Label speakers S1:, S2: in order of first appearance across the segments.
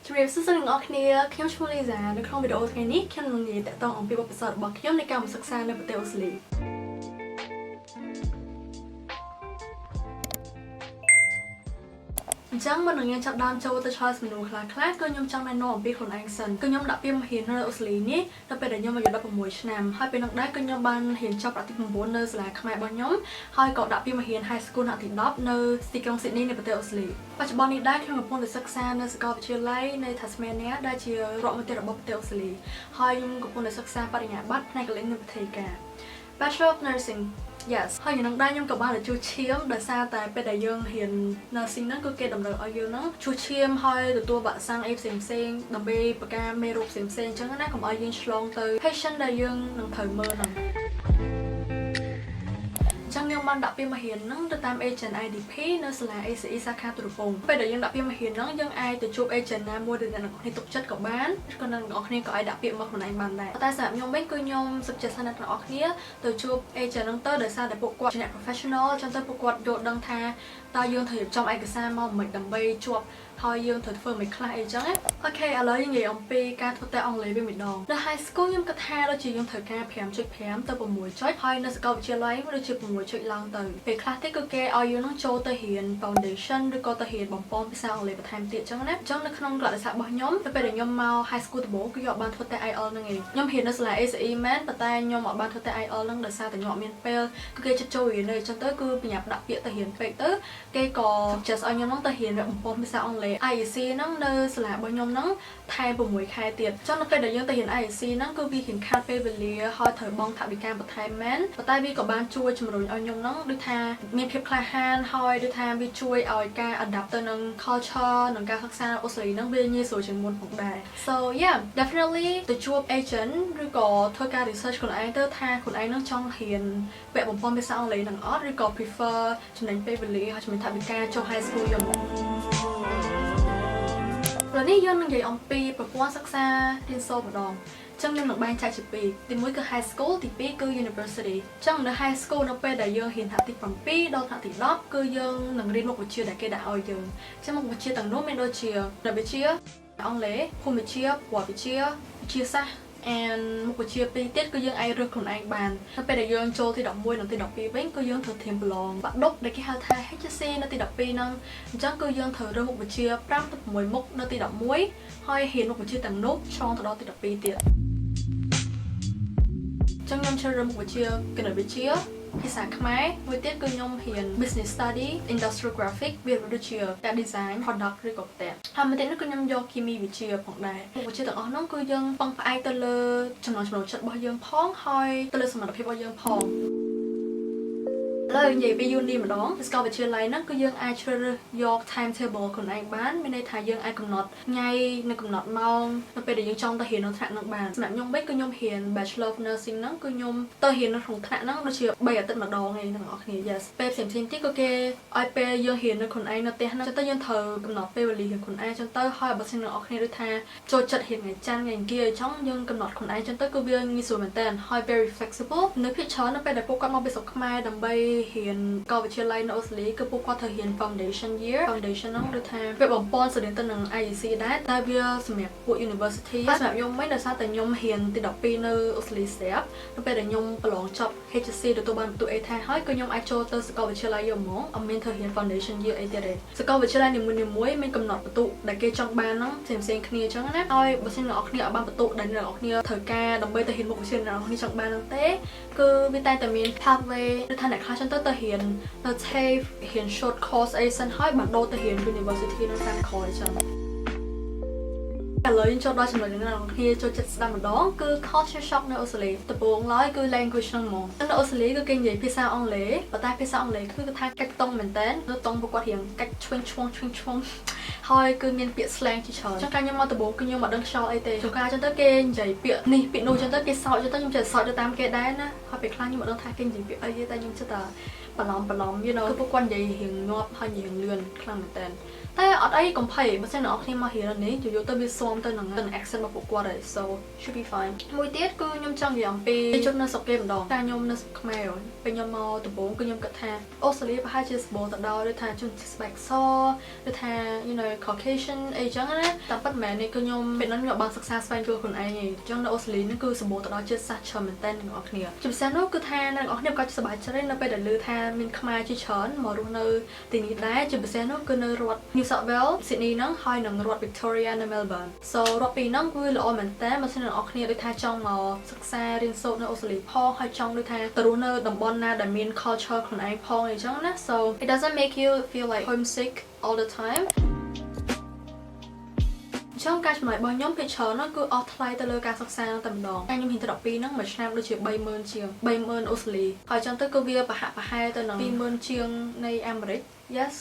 S1: ជំរាបសួរអ្នកទាំងអស់គ្នាខ្ញុំឈ្មោះលីសានៅក្នុងវីដេអូថ្ងៃនេះខ្ញុំនឹងនិយាយតាក់ទងអំពីបទពិសោធន៍របស់ខ្ញុំในការមកសិក្សានៅប្រទេសអូស្ត្រាលីអញ្ចឹងមុននឹងយើងចាប់ដើមចូលទៅឆ្លើយសំណួរខ្លះៗគឺខ្ញុំចង់ណែនាំអំពីខ្លួនឯងសិនគឺខ្ញុំដាក់ពាក្យមហានៅអូស្ត្រាលីនេះនៅពេលដែលខ្ញុំអាយុ16ឆ្នាំហើយពេលនោះដែរគឺខ្ញុំបានរៀនចប់ប្រតិបត្តិ9នៅសាលាខ្មែររបស់ខ្ញុំហើយក៏ដាក់ពាក្យមហា High School ថ្នាក់ទី10នៅទីក្រុង Sydney នៃប្រទេសអូស្ត្រាលីបច្ចុប្បន្ននេះដែរខ្ញុំកំពុងតែសិក្សានៅសាកលវិទ្យាល័យនៅ Tasmania ដែលជារដ្ឋមន្ត្រីរបស់ប្រទេសអូស្ត្រាលីហើយខ្ញុំកំពុងតែសិក្សាបរិញ្ញាបត្រផ្នែកកលិននិងវិទ្យាការ Bachelor of Nursing Yes ហើយយ៉ាងហ្នឹងដែរខ្ញុំក៏បានទៅជួសឈាមដោយសារតែពេលដែលយើងរៀន nursing ហ្នឹងគឺគេតម្រូវឲ្យយើងហ្នឹងជួសឈាមហើយទទួលវ៉ាក់សាំងអីផ្សេងៗដើម្បីបង្ការមេរោគផ្សេងៗអញ្ចឹងណាកុំឲ្យយើងឆ្លងទៅ patient ដែលយើងនឹងត្រូវមើលហ្នឹងចឹងខ្ញុំបានដាក់ពាក្យមហាហ្នឹងទៅតាម agent IDP នៅសាលា ACE សាខាទូរពងពេលដែលយើងដាក់ពាក្យមហាហ្នឹងយើងអាចទៅជួប agent ណាមួយដែលអ្នកនរគ្នាទុកចិត្តក៏បានឬក៏អ្នកនរគ្នាក៏អាចដាក់ពាក្យមកខ្លួនឯងបានដែរតែសម្រាប់ខ្ញុំវិញគឺខ្ញុំសុខចិត្តថាអ្នកនរគ្នាទៅជួប agent ហ្នឹងទៅដោយសារតែពួកគាត់ជាអ្នក professional ចឹងទៅពួកគាត់យល់ដឹងថាតើយើងត្រូវរៀបចំឯកសារមកមិនដើម្បីជាប់ហើយយើងត្រូវធ្វើមិនខ្លះអីចឹងណាអូខេឥឡូវយើងនិយាយអំពីការធ្វើតែអង់គ្លេសវិញម្ដងនៅ high school ខ្ញុំគិតថាដូចជាយើងត្រូវការ 5.5 ទៅ 6 ចុចហើយនៅសាកលវិទ្យាល័យដូចជា 6 ចុចឡើងទៅពេលខ្លះទៀតគឺគេឲ្យយើងនឹងចូលទៅរៀន foundation ឬក៏ទៅរៀនបំពន់ភាសាអង់គ្លេសបន្ថែមទៀតចឹងណាចឹងនៅក្នុងក្លឹបសាស្ត្ររបស់ខ្ញុំទៅពេលដែលខ្ញុំមក high school ដំបូងគឺខ្ញុំអត់បានធ្វើតែ IELTS ហ្នឹងឯងខ្ញុំរៀននៅសាលា ACE មែនប៉ុន្តែខ្ញុំអត់បានធ្វើតែ IELTS ហ្នឹងដោយសារតែខ្ញុំអត់មានពេលគឺគេចិត្តចូលរៀននៅចឹងទៅគឺប្រញាប់ដាក់ពាក្យទៅរៀនពេកទៅគេក៏ suggest ឲ្យខ្ញុំនឹងទៅរៀនបំពន់ភាសាអង់គ្លេស IEC ហ្នឹងនៅសាលារបស់ខ្ញុំហ្នឹងថែម6ខែទៀតចឹងនៅពេលដែលយើងទៅរៀន IEC ហ្នឹងគឺវារៀងខាត់ពេលវេលាហើយត្រូវបង់ថវិកាបន្ថែមមែនប៉ុន្តែវាក៏បានជួយជំរុញឲ្យខ្ញុំហ្នឹងដូចថាមានភាពក្លាហានហើយដូចថាវាជួយឲ្យការ adapt ទៅនឹង culture និងការសិក្សាអូស្ត្រាលីហ្នឹងវាងាយស្រួលជាងមុនផងដែរ So yeah definitely ទៅជួប agent ឬក៏ធ្វើការ research ខ្លួនឯងទៅថាខ្លួនឯងហ្នឹងចង់រៀនវគ្គបំពន់ភាសាអង់គ្លេសនឹងអត់ឬក៏ prefer ចំណេញពេលវេលាហើយចំណេញថវិកាចុះ high school យើងឥឡូវនេះយើងនឹងនិយាយអំពីប្រព័ន្ធសិក្សារៀនសូត្រម្ដងចឹងខ្ញុំនឹងបែងចែកជាពីរទី1គឺ high school ទី2គឺ university ចឹងនៅ high school នៅពេលដែលយើងរៀនថ្នាក់ទី7ដល់ថ្នាក់ទី10គឺយើងនឹងរៀនមុខវិជ្ជាដែលគេដាក់ឲ្យយើងចឹងមុខវិជ្ជាទាំងនោះមានដូចជាវិទ្យាអង់គ្លេសភូមិវិទ្យាប្រវត្តិវិទ្យាវិទ្យាសាស្ត្រand មុខវិជ្ជាពីរទៀតគឺយើងអាចរើសខ្លួនឯងបាននៅពេលដែលយើងចូលទី11និងទី12វិញគឺយើងត្រូវធៀមប្រឡងបាក់ឌុបដែលគេហៅថា HSC នៅទី12ហ្នឹងអញ្ចឹងគឺយើងត្រូវរើសមុខវិជ្ជា5ទៅ6មុខនៅទី11ហើយរៀនមុខវិជ្ជាទាំងនោះឆ្លងទៅដល់ទី12ទៀតចឹងខ្ញុំជ្រើសរើសមុខវិជ្ជាគណិតវិទ្យាភាសាខ្មែរមួយទៀតគឺខ្ញុំរៀន Business Study Industrial Graphic វាដូចជាការ design product ឬក៏ផ្ទះហើយមួយទៀតនោះគឺខ្ញុំយកគីមីវិទ្យាផងដែរមុខវិជ្ជាទាំងអស់ហ្នឹងគឺយើងពឹងផ្អែកទៅលើចំណង់ចំណូលចិត្តរបស់យើងផងហើយទៅលើសមត្ថភាពរបស់យើងផងឥឡូវនិយាយពី uni ម្ដងសាកលវិទ្យាល័យហ្នឹងគឺយើងអាចជ្រើសរើសយក timetable ខ្លួនឯងបានមានន័យថាយើងអាចកំណត់ថ្ងៃនិងកំណត់ម៉ោងនៅពេលដែលយើងចង់ទៅរៀននៅថ្នាក់ហ្នឹងបានសម្រាប់ខ្ញុំវិញគឺខ្ញុំរៀន Bachelor of Nursing ហ្នឹងគឺខ្ញុំទៅរៀននៅក្នុងថ្នាក់ហ្នឹងដូចជា3អាទិត្យម្ដងឯងអ្នកនរគ្នា Yes ពេលផ្សេងៗទៀតក៏គេឲ្យពេលយើងរៀននៅខ្លួនឯងនៅផ្ទះហ្នឹងចឹងទៅយើងត្រូវកំណត់ពេលវេលាខ្លួនឯងចឹងទៅហើយបើសិនអ្នកនរគ្នាដូចថាចូលចិត្តរៀនថ្ងៃច័ន្ទថ្ងៃអង្គារអញ្ចឹងយើងកំណត់ខ្លួនឯងចឹងទៅគឺវាងាយស្រួលមែនតើហើយ very flexible នៅភាគច្រើននៅពេលដែលពួកគាត់មកពីស្រុកខ្មែរដើម្បីរៀនក៏វិទ្យាល័យនៅអូស្ត្រាលីគឺពួកគាត់ត្រូវរៀន foundation year foundation ហ្នឹងដូចថាវាបំពន់ស្រៀងទៅនឹង IEC ដែរតែវាសម្រាប់ពួក university សម្រាប់ខ្ញុំវិញដោយសារតែខ្ញុំរៀនទី12នៅអូស្ត្រាលីស្រាប់នៅពេលដែលខ្ញុំប្រឡងចប់ HSC ទទួលបានបន្ទុក A ថាហើយគឺខ្ញុំអាចចូលទៅសាកលវិទ្យាល័យយកហ្មងអត់មានត្រូវរៀន foundation year អីទៀតទេសាកលវិទ្យាល័យនីមួយៗមានកំណត់បន្ទុកដែលគេចង់បានហ្នឹងផ្សេងៗគ្នាអញ្ចឹងណាហើយបើសិនអ្នកនរគ្នាអត់បានបន្ទុកដែលអ្នកនរគ្នាត្រូវការដើម្បីទៅរៀនមុខវិជ្ជាអ្នកនរគ្នាចង់បានហ្នឹងទេគឺវាតែតែមាន pathway ឬថាអ្នកខ្លះចឹងទៅរៀននៅ TAFE រៀន short course អីសិនហើយបានដូរទៅរៀន university នៅតាមក្រោយចឹងឥឡូវយើងចូលដល់ចំណុចដែលអ្នកនរគ្នាចូលចិត្តស្ដាប់ម្ដងគឺ culture shock នៅអូស្ត្រាលីដំបូងឡើយគឺ language ហ្នឹងហ្មងនៅអូស្ត្រាលីគឺគេនិយាយភាសាអង់គ្លេសប៉ុន្តែភាសាអង់គ្លេសគឺថាកាច់តង់មែនតើនៅតង់ពួកគាត់រៀងកាច់ឆ្វេងឆ្វងហើយគឺមានពាក្យ slang ជាច្រើនចឹងការខ្ញុំមកដំបូងគឺខ្ញុំអត់ដឹងខ្យល់អីទេជួនកាលចឹងទៅគេនិយាយពាក្យនេះពាក្យនោះចឹងទៅគេសើចចឹងទៅខ្ញុំចេះសើចទៅតាមគេដែរណាហើយពេលខ្លះខ្ញុំអត់ដឹងថាគេនិយាយពាក្យអីទេតែខ្ញុំចិត្តតែ you know គឺពួកគាត់និយាយរៀងញាប់ហើយនិយាយរៀងលឿនខ្លាំងមែនតើតែអត់អីកុំភ័យបើសិនអ្នកនរគ្នាមករៀននេះយកទៅវាស៊ាំទៅនឹង accent របស់ពួកគាត់ហើយ so should be fine មួយទៀតគឺខ្ញុំចង់និយាយអំពីជននៅស្រុកគេម្ដងតែខ្ញុំនៅស្រុកខ្មែរពេលខ្ញុំមកដំបូងគឺខ្ញុំគិតថាអូស្ត្រាលីប្រហែលជាសម្បូរទៅដោយដូចថាជនស្បែកសដូចថា you know Caucasian អីចឹងណាតែប៉ុន្តែនេះគឺខ្ញុំពេលហ្នឹងខ្ញុំបានសិក្សាស្វែងយល់ខ្លួនឯងឯងអញ្ចឹងនៅអូស្ត្រាលីនេះគឺសម្បូរទៅដោយជាតិសាសន៍ច្រើនមែនតើអ្នកនរគ្នាជាពិសេសនោះគឺថាអ្នកនរគ្នាក៏សប្បាយចិត្តនៅពេលដែលឮថាមានខ្មែរជាច្រើនមករស់នៅទីនេះដែរជាពិសេសនោះគឺនៅរដ្ឋ New South Wales Sydney ហ្នឹងហើយនឹងរដ្ឋ Victoria នៅ Melbourne so រដ្ឋពីរហ្នឹងគឺល្អមែនតើបើសិនអ្នកនរគ្នាដូចថាចង់មកសិក្សារៀនសូត្រនៅអូស្ត្រាលីផងហើយចង់ដូចថាទៅរស់នៅតំបន់ណាដែលមាន culture ខ្លួនឯងផងអីចឹងណា so it doesn't make you feel like homesick all the time ចង់ការចំណាយរបស់ខ្ញុំភាគច្រើនហ្នឹងគឺអស់ថ្លៃទៅលើការសិក្សាតែម្ដងខ្ញុំហ៊ានទៅ12ហ្នឹងមួយឆ្នាំដូចជា 30,000 ជាង 30,000 អូស្ត្រាលីហើយចឹងទៅគឺវាប្រហាក់ប្រហែលទៅនឹង 20,000 ជាងនៃអាមេរិក yes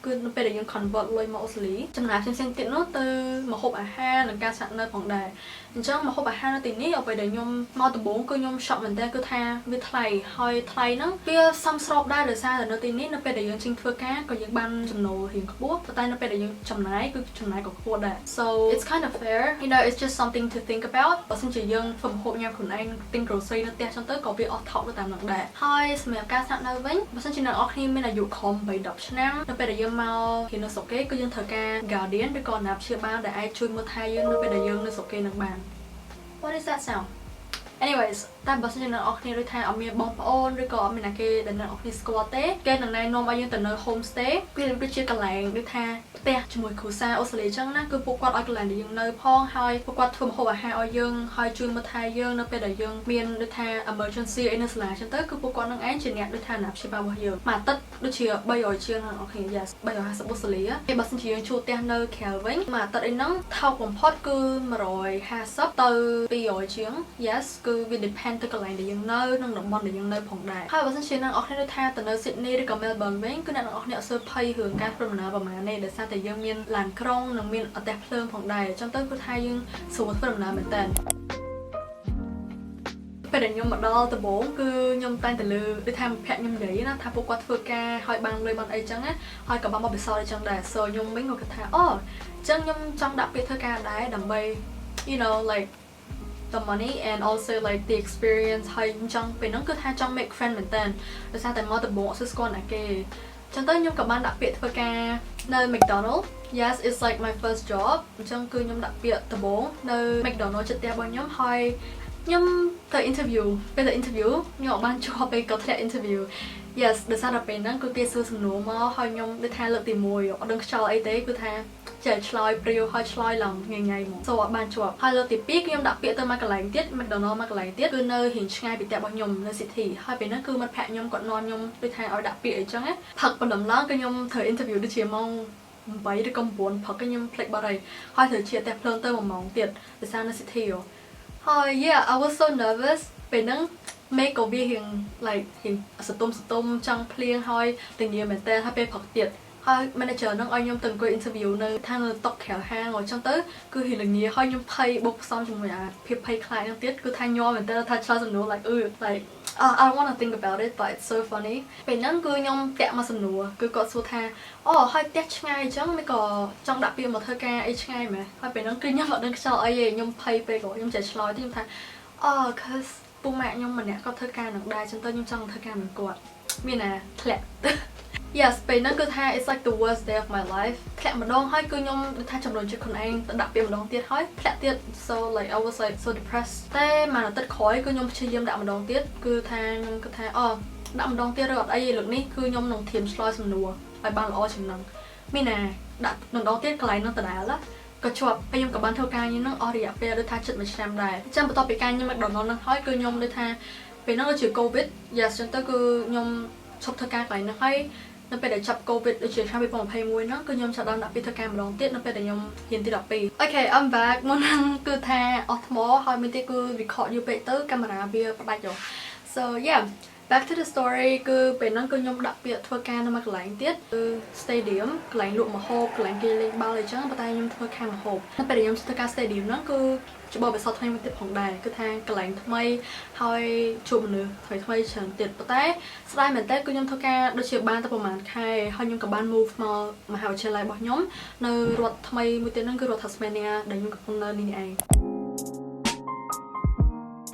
S1: គឺនៅពេលដែលយើង convert លុយមកអូស្ត្រាលីចំណាយផ្សេងៗទៀតនោះទៅម្ហូបអាហារនិងការស្នាក់នៅផងដែរអញ្ចឹងម្ហូបអាហារនៅទីនេះអ្វីដែលខ្ញុំមកដំបូងគឺខ្ញុំ shock មែនតើគឺថាវាថ្លៃហើយថ្លៃហ្នឹងវាសមស្របដែរដោយសារតែនៅទីនេះនៅពេលដែលយើងចេញធ្វើការក៏យើងបានចំណូលរៀងខ្ពស់តែនៅពេលដែលយើងចំណាយគឺចំណាយក៏ខ្ពស់ដែរ so it's kind of fair you know it's just something to think about បើមិនជាយើងធ្វើម្ហូបញ៉ាំខ្លួនឯងទិញ grocery នៅផ្ទះចឹងទៅក៏វាអស់ថោកទៅតាមនឹងដែរហើយសម្រាប់ការស្នាក់នៅវិញបើមិនជាអ្នកនរគ្នាមានអាយុក្រោម 3-10 ឆ្នាំនៅពេលដែលយើងមករៀននៅស្រុកគេគឺយើងត្រូវការ guardian ឬក៏អាណាព្យាបាលដែលអាចជួយមើលថែយើងនៅពេលដែលយើងនៅស្រុកគេនឹងបាន What is that sound anyways តែបើសិនជាអ្នកនរគ្នាដូចថាអត់មានបងប្អូនឬក៏អត់មានអ្នកគេដែលអ្នកនរគ្នាស្គាល់ទេគេនឹងណែនាំឲ្យយើងទៅនៅ home stay វាដូចជាកន្លែងដូចថាផ្ទះជាមួយគ្រួសារអូស្ត្រាលីចឹងណាគឺពួកគាត់ឲ្យកន្លែងដែលយើងនៅផងហើយពួកគាត់ធ្វើម្ហូបអាហារឲ្យយើងហើយជួយមើលថែយើងនៅពេលដែលយើងមានដូចថា emergency អីនៅសាលាចឹងទៅគឺពួកគាត់នឹងឯងជាអ្នកដូចថាអាណាព្យាបាលរបស់យើងមួយអាទិត្យដូចជា300ជាងអ្នកនរគ្នា yes 350អូស្ត្រាលីហើយបើសិនជាយើងជួលផ្ទះនៅក្រៅវិញមួយអាទិត្យអីហ្នឹងថោកបំផុតគឺ150ទៅ200ជាង yes គឺវា depend ទៅកន្លែងដែលយើងនៅក្នុងតំបន់ដែលយើងនៅផងដែរហើយបើសិនជាអ្នកនរគ្នាដូចថាទៅនៅ Sydney ឬក៏ Melbourne វិញគឺអ្នកនរគ្នាអត់សូវភ័យរឿងការធ្វើដំណើរប្រហែលនេះដោយសារតែយើងមានឡានក្រុងនិងមានអទេសភ្លើងផងដែរអញ្ចឹងទៅគឺថាយើងស្រួលធ្វើដំណើរមែនតើពេលដែលខ្ញុំមកដល់ដំបូងគឺខ្ញុំតែងតែលើដូចថាមិត្តភក្តិខ្ញុំនិយាយណាថាពួកគាត់ធ្វើការហើយបានលុយបានអីចឹងណាហើយក៏បានមកពិសោធន៍អីចឹងដែរ so ខ្ញុំវិញក៏គិតថាអូអញ្ចឹងខ្ញុំចង់ដាក់ពាក្យធ្វើការដែរដើម្បី you know like the money and also like the experience ហើយចង់ពេលហ្នឹងគឺថាចង់ make friend មែនតើដោយសារតែមកដំបូងអត់ស្គាល់ណាគេចឹងទៅខ្ញុំក៏បានដាក់ពាក្យធ្វើការនៅ McDonald yes it's like my first job អញ្ចឹងគឺខ្ញុំដាក់ពាក្យដំបូងនៅ McDonald ជិតផ្ទះរបស់ខ្ញុំហើយខ្ញុំទៅ interview ពេលទៅ interview ខ្ញុំអត់បានជាប់ពេលក៏ធ្លាក់ interview yes ដោយសារតែពេលហ្នឹងគឺគេសួរសំណួរមកហើយខ្ញុំដូចថាលើកទី1អត់ដឹងខ្យល់អីទេគឺថាចេះឆ្លើយព្រាវហើយឆ្លើយឡើងងាយៗមកសូអត់បានជាប់ហើយលើកទី2ខ្ញុំដាក់ពាក្យទៅមកកន្លែងទៀត McDonald មកកន្លែងទៀតគឺនៅរៀងឆ្ងាយពីផ្ទះរបស់ខ្ញុំនៅ City ហើយពេលហ្នឹងគឺមិត្តភក្តិខ្ញុំគាត់នាំខ្ញុំដូចថាឲ្យដាក់ពាក្យអីចឹងណាផឹកបណ្ដំឡើងគឺខ្ញុំត្រូវ interview ដូចជាម៉ោង8ឬក៏9ផឹកខ្ញុំភ្លេចបាត់ហើយត្រូវជាផ្ទះភ្លើងទៅ1ម៉ោងទៀតដោយសារនៅ City ហើយ yeah I was so nervous ពេលហ្នឹងមេក៏វារៀង like រៀងសតុំចង់ភ្លៀងហើយទាំងញៀមមែនតើហើយពេលផឹកទៀតហើយ manager នឹងឲ្យខ្ញុំទៅអង្គុយ interview នៅថានៅតុក្រៅហាងអញ្ចឹងទៅគឺរៀងល្ងាហើយខ្ញុំភ័យបូកផ្សំជាមួយអាភាពភ័យខ្លាចហ្នឹងទៀតគឺថាញ័រមែនតើថាឆ្លើយសំណួរ like like I don't want to think about it but it's so funny ពេលហ្នឹងគឺខ្ញុំតាក់មកសំណួរគឺគាត់សួរថាអូហើយផ្ទះឆ្ងាយអញ្ចឹងមិនក៏ចង់ដាក់ពាក្យមកធ្វើការអីឆ្ងាយមែនហើយពេលហ្នឹងគឺខ្ញុំអត់ដឹងខ្យល់អីទេខ្ញុំភ័យពេកខ្ញុំចេះឆ្លើយទៅខ្ញុំថាcause ពូម៉ាក់ខ្ញុំម្នាក់គាត់ធ្វើការនឹងដែរចឹងទៅខ្ញុំចង់ធ្វើការនឹងគាត់មានណាធ្លាក់ yes ពេលហ្នឹងគឺថា it's like the worst day of my life ធ្លាក់ម្ដងហើយគឺខ្ញុំថាចំនួនចិត្តខ្លួនឯងទៅដាក់ពាក្យម្ដងទៀតហើយធ្លាក់ទៀត so like I was like so depressed តែមួយអាទិត្យក្រោយគឺខ្ញុំព្យាយាមដាក់ម្ដងទៀតគឺថាខ្ញុំគិតថាដាក់ម្ដងទៀតឬអត់អីលើកនេះគឺខ្ញុំនឹងធៀមឆ្លើយសំណួរឲ្យបានល្អជាងហ្នឹងមានណាដាក់ម្ដងទៀតកន្លែងហ្នឹងដដែលណាក៏ជាប់ហើយខ្ញុំក៏បានធ្វើការងារហ្នឹងអស់រយៈពេលដូចថាជិត1ឆ្នាំដែរអញ្ចឹងបន្ទាប់ពីការងារ McDonald ហ្នឹងហើយគឺខ្ញុំដូចថាពេលហ្នឹងដូចជា COVID yes អញ្ចឹងទៅគឺខ្ញុំឈប់ធ្វើការកន្លែងហ្នឹងហើយនៅពេលដែលចាប់ COVID ដូចជាឆ្នាំ2021ហ្នឹងគឺខ្ញុំចាប់ដើមដាក់ពាក្យធ្វើការម្ដងទៀតនៅពេលដែលខ្ញុំរៀនទី12 Okay I'm back មុនហ្នឹងគឺថាអស់ថ្មហើយមួយទៀតគឺ record យូរពេកទៅកាមេរ៉ាវាផ្ដាច់ហ៎ So yeah back to the story គឺពេលហ្នឹងគឺខ្ញុំដាក់ពាក្យធ្វើការនៅមួយកន្លែងទៀតគឺ stadium កន្លែងលក់ម្ហូបកន្លែងគេលេងបាល់អីចឹងប៉ុន្តែខ្ញុំធ្វើខាងម្ហូបនៅពេលដែលខ្ញុំធ្វើការ stadium ហ្នឹងគឺជាបបិសោថ្មីមួយទៀតផងដែរគឺថាកន្លែងថ្មីហើយជួបមនុស្សថ្មីច្រើនទៀតប៉ុន្តែស្ដាយមែនតើគឺខ្ញុំធ្វើការដូចជាបានតែប្រហែលខែហើយខ្ញុំក៏បាន move មកមហាវិទ្យាល័យរបស់ខ្ញុំនៅរដ្ឋថ្មីមួយទៀតហ្នឹងគឺរដ្ឋ Tasmania ដែលខ្ញុំកំពុងនៅនេះឯង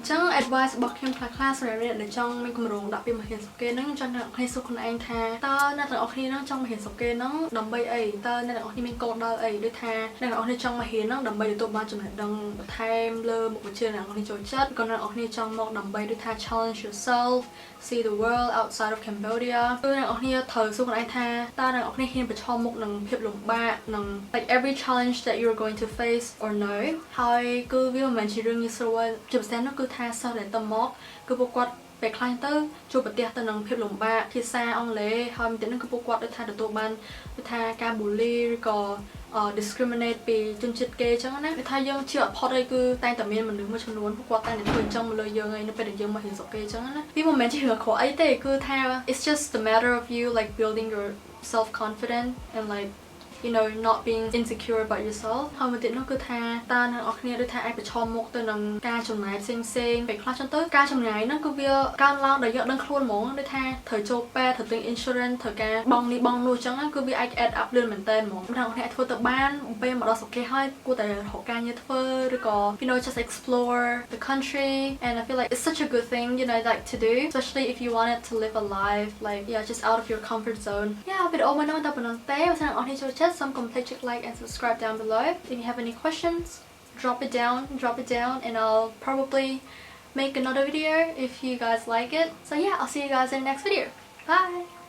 S1: ចឹង advice របស់ខ្ញុំខ្លះៗសម្រាប់អ្នកដែលចង់មានគម្រោងដាក់ពីមហាសុគេហ្នឹងចង់អ្នកនរគ្នាសួរខ្លួនឯងថាតើអ្នកទាំងអស់គ្នាហ្នឹងចង់មហាសុគេហ្នឹងដើម្បីអីតើអ្នកទាំងអស់គ្នាមានគោលដៅអីដូចថាអ្នកទាំងអស់គ្នាចង់មករៀនហ្នឹងដើម្បីទទួលបានចំណេះដឹងបន្ថែមលើមុខវិជ្ជាអ្នកទាំងអស់គ្នាចូលចិត្តក៏អ្នកទាំងអស់គ្នាចង់មកដើម្បីដូចថា challenge yourself see the world outside of Cambodia គឺអ្នកទាំងអស់គ្នាត្រូវសួរខ្លួនឯងថាតើអ្នកទាំងអស់គ្នាហ៊ានប្រឈមមុខនឹងភាពលំបាកនឹង like every challenge that you're going to face or no ហើយគឺវាមិនមែនជារឿងងាយស្រួលជាពិសេសនោះគឺថាសិស្សដែលទៅមកគឺពួកគាត់ពេលខ្លះទៅជួបប្រទះទៅនឹងភាពលំបាកភាសាអង់គ្លេសហើយមួយទៀតនោះគឺពួកគាត់ដូចថាទទួលបានដូចថាការ bully ឬក៏ discriminate ពីជនជាតិគេអញ្ចឹងណាដូចថាយើងជាអត់ផុតអីគឺតែងតែមានមនុស្សមួយចំនួនពួកគាត់តែងតែធ្វើអញ្ចឹងមកលើយើងឯងនៅពេលដែលយើងមករៀនស្រុកគេអញ្ចឹងណាវាមិនមែនជារឿងអាក្រក់អីទេគឺថា it's just the matter of you like building your self confidence and like you know not being insecure about yourself ហើយមួយទៀតនោះគឺថាតើអ្នកនរគ្នាដូចថាអាចប្រឈមមុខទៅនឹងការចំណាយផ្សេងពេលខ្លះចឹងទៅការចំណាយហ្នឹងគឺវាកើនឡើងដោយយកដឹងខ្លួនហ្មងដូចថាត្រូវចូលពេទ្យត្រូវទិញ insurance ត្រូវការបង់នេះបង់នោះចឹងគឺវាអាច add up លឿនមែនតើហ្មងអ្នកនរគ្នាអាចធ្វើទៅបានពេលមកដល់ស្រុកគេហើយគួរតែរកការងារធ្វើឬក៏ you know just explore the country and I feel like it's such a good thing you know like to do especially if you wanted to live a life like yeah just out of your comfort zone yeah វីដេអូមួយហ្នឹងតែប៉ុណ្្នឹងទេបើសិនអ្នកនរគ្នាចូលចិត្តsome complete click like and subscribe down below if you have any questions drop it down and I'll probably make another video if you guys like it so yeah I'll see you guys in the next video bye